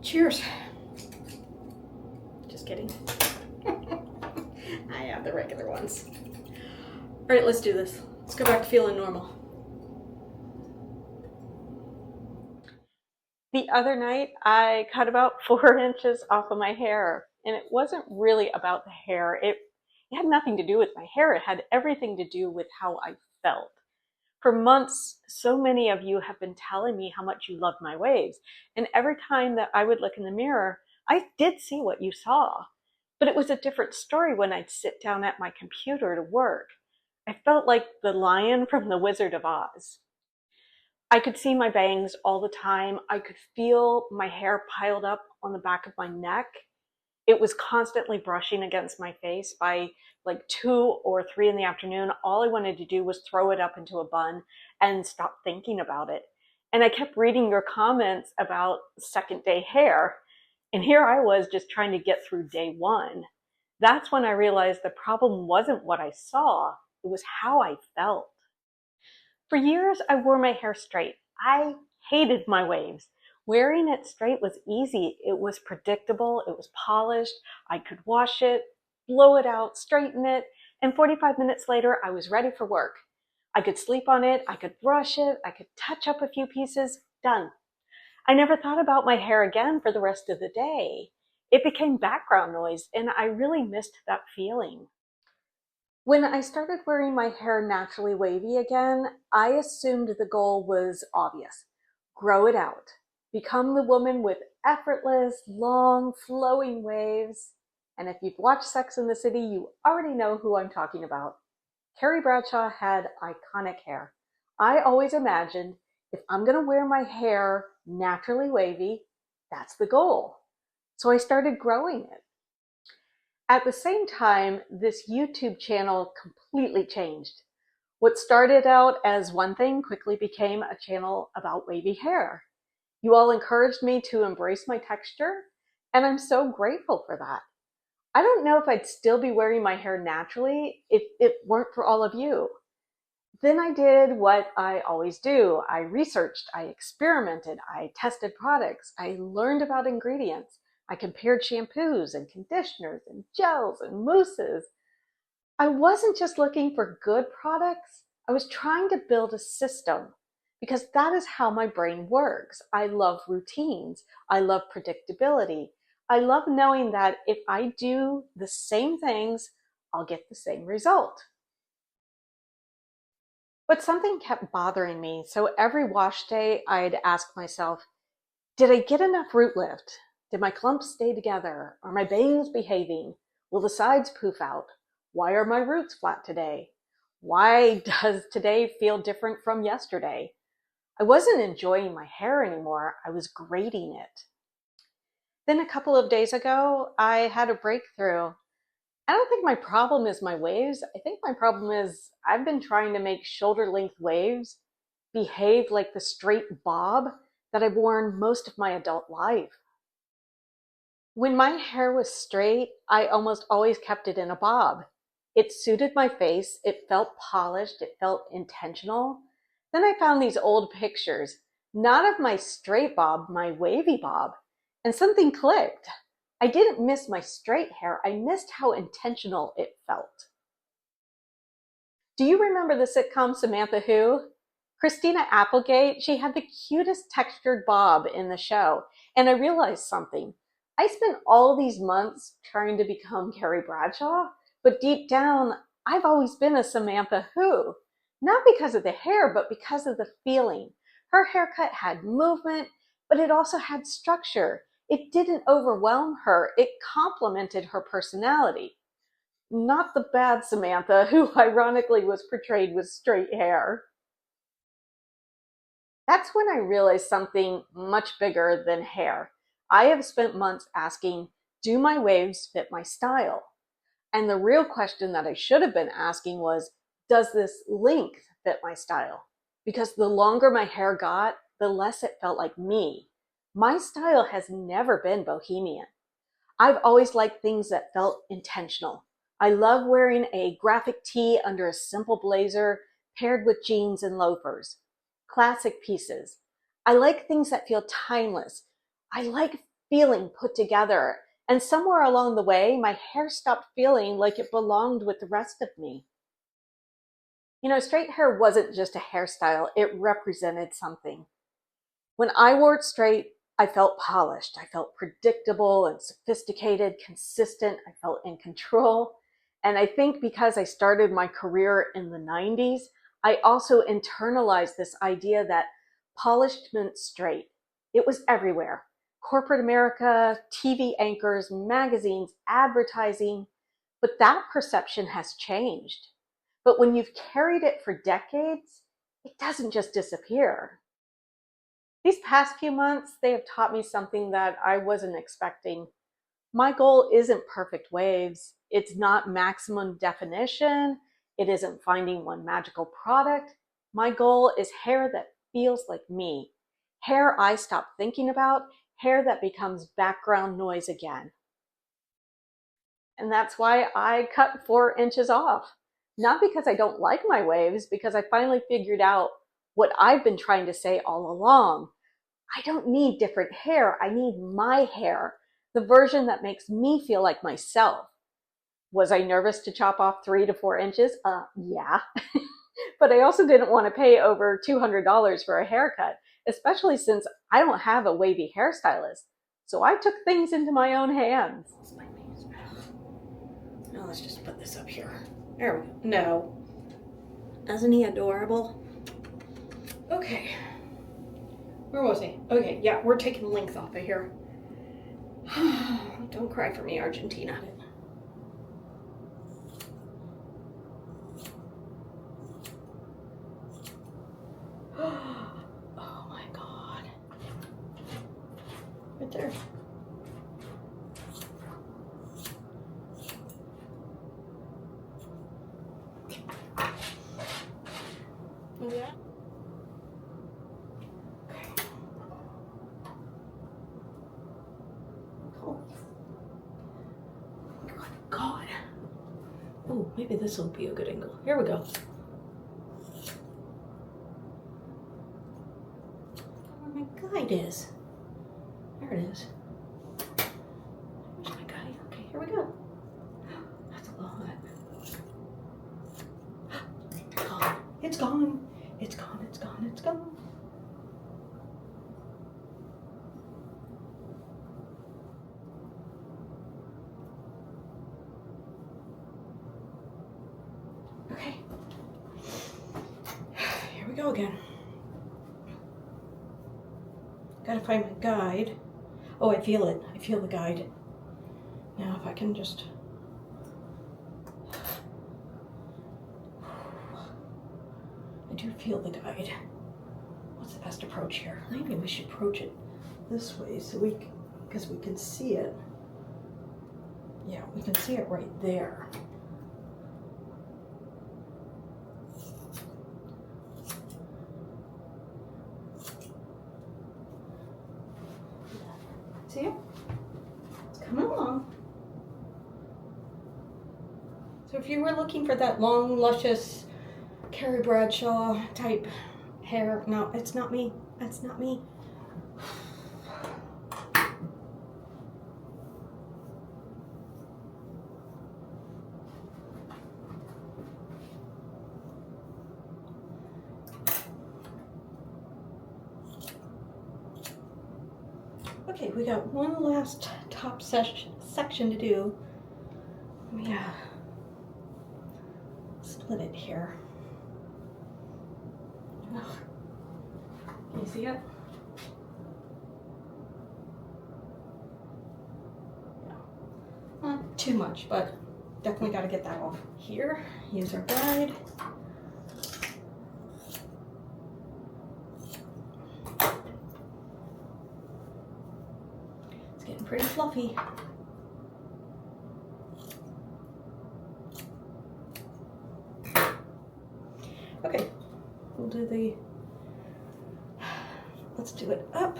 Cheers. Just kidding. I have the regular ones. All right, let's do this. Let's go back to feeling normal. The other night, I cut about 4 inches off of my hair, and it wasn't really about the hair. It had nothing to do with my hair. It had everything to do with how I felt. For months, so many of you have been telling me how much you love my waves. And every time that I would look in the mirror, I did see what you saw. But it was a different story when I'd sit down at my computer to work. I felt like the lion from The Wizard of Oz. I could see my bangs all the time. I could feel my hair piled up on the back of my neck. It was constantly brushing against my face. By like 2 or 3 in the afternoon, all I wanted to do was throw it up into a bun and stop thinking about it. And I kept reading your comments about second day hair. And here I was just trying to get through day one. That's when I realized the problem wasn't what I saw, it was how I felt. For years, I wore my hair straight. I hated my waves. Wearing it straight was easy. It was predictable. It was polished. I could wash it, blow it out, straighten it, and 45 minutes later, I was ready for work. I could sleep on it. I could brush it. I could touch up a few pieces. Done. I never thought about my hair again for the rest of the day. It became background noise, and I really missed that feeling. When I started wearing my hair naturally wavy again, I assumed the goal was obvious. Grow it out. Become the woman with effortless, long, flowing waves. And if you've watched Sex and the City, you already know who I'm talking about. Carrie Bradshaw had iconic hair. I always imagined if I'm going to wear my hair naturally wavy, that's the goal. So I started growing it. At the same time, this YouTube channel completely changed. What started out as one thing quickly became a channel about wavy hair. You all encouraged me to embrace my texture, and I'm so grateful for that. I don't know if I'd still be wearing my hair naturally if it weren't for all of you. Then I did what I always do. I researched, I experimented, I tested products, I learned about ingredients. I compared shampoos and conditioners and gels and mousses. I wasn't just looking for good products. I was trying to build a system because that is how my brain works. I love routines. I love predictability. I love knowing that if I do the same things, I'll get the same result. But something kept bothering me. So every wash day, I'd ask myself, did I get enough root lift? Did my clumps stay together? Are my bangs behaving? Will the sides poof out? Why are my roots flat today? Why does today feel different from yesterday? I wasn't enjoying my hair anymore. I was grading it. Then a couple of days ago, I had a breakthrough. I don't think my problem is my waves. I think my problem is I've been trying to make shoulder length waves behave like the straight bob that I've worn most of my adult life. When my hair was straight, I almost always kept it in a bob. It suited my face, it felt polished, it felt intentional. Then I found these old pictures, not of my straight bob, my wavy bob, and something clicked. I didn't miss my straight hair, I missed how intentional it felt. Do you remember the sitcom Samantha Who? Christina Applegate, she had the cutest textured bob in the show, and I realized something. I spent all these months trying to become Carrie Bradshaw, but deep down, I've always been a Samantha Who. Not because of the hair, but because of the feeling. Her haircut had movement, but it also had structure. It didn't overwhelm her. It complemented her personality. Not the bad Samantha, who ironically was portrayed with straight hair. That's when I realized something much bigger than hair. I have spent months asking, do my waves fit my style? And the real question that I should have been asking was, does this length fit my style? Because the longer my hair got, the less it felt like me. My style has never been bohemian. I've always liked things that felt intentional. I love wearing a graphic tee under a simple blazer paired with jeans and loafers. Classic pieces. I like things that feel timeless. I like feeling put together. And somewhere along the way, my hair stopped feeling like it belonged with the rest of me. You know, straight hair wasn't just a hairstyle, it represented something. When I wore it straight, I felt polished. I felt predictable and sophisticated, consistent. I felt in control. And I think because I started my career in the 90s, I also internalized this idea that polished meant straight. It was everywhere. Corporate America, TV anchors, magazines, advertising. But that perception has changed. But when you've carried it for decades, it doesn't just disappear. These past few months, they have taught me something that I wasn't expecting. My goal isn't perfect waves. It's not maximum definition. It isn't finding one magical product. My goal is hair that feels like me. Hair I stop thinking about, hair that becomes background noise again. And that's why I cut 4 inches off. Not because I don't like my waves, because I finally figured out what I've been trying to say all along. I don't need different hair. I need my hair, the version that makes me feel like myself. Was I nervous to chop off 3 to 4 inches? Yeah. But I also didn't want to pay over $200 for a haircut, especially since I don't have a wavy hairstylist. So I took things into my own hands. Now let's just put this up here. There we go. No. Isn't he adorable? Okay. Where was he? Okay, yeah, we're taking length off of here. Don't cry for me, Argentina. Oh my God. Right there. Yeah. Oh. God. Oh, maybe this will be a good angle. Here we go. Where my guide is. There it is. There's my guide. Okay, here we go. That's a lot. It's gone. It's gone. It's gone. It's gone. Okay. Here we go again. Gotta find my guide. Oh, I feel it. I feel the guide. Now if I can just... I do feel the guide. What's the best approach here? Maybe we should approach it this way so because we can see it. Yeah, we can see it right there. See it? It's coming along. So if you were looking for that long, luscious Carrie Bradshaw type hair, no, it's not me. That's not me. Okay, we got one last top section to do. Let me split it here. Ugh. Can you see it? Yeah. Not too much, but definitely got to get that off. Here, use our guide. It's getting pretty fluffy. Okay, we'll do the, let's do it up.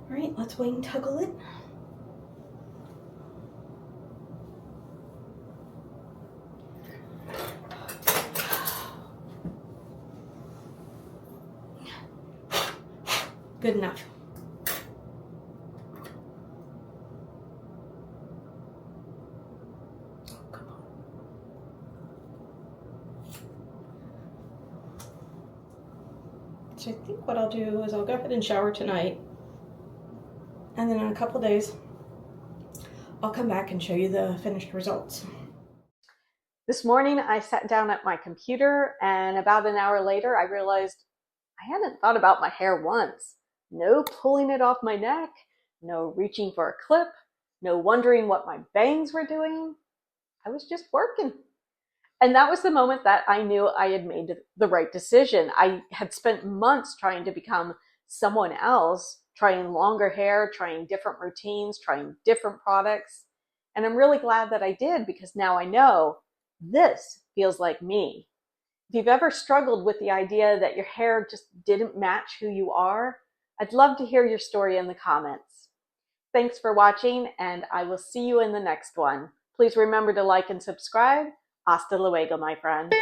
All right, let's wing tuggle it. So I think what I'll do is I'll go ahead and shower tonight, and then in a couple days, I'll come back and show you the finished results. This morning I sat down at my computer, and about an hour later I realized I hadn't thought about my hair once. No pulling it off my neck, no reaching for a clip, no wondering what my bangs were doing. I was just working. And that was the moment that I knew I had made the right decision. I had spent months trying to become someone else, trying longer hair, trying different routines, trying different products. And I'm really glad that I did, because now I know this feels like me. If you've ever struggled with the idea that your hair just didn't match who you are, I'd love to hear your story in the comments. Thanks for watching, and I will see you in the next one. Please remember to like and subscribe. Hasta luego, my friend.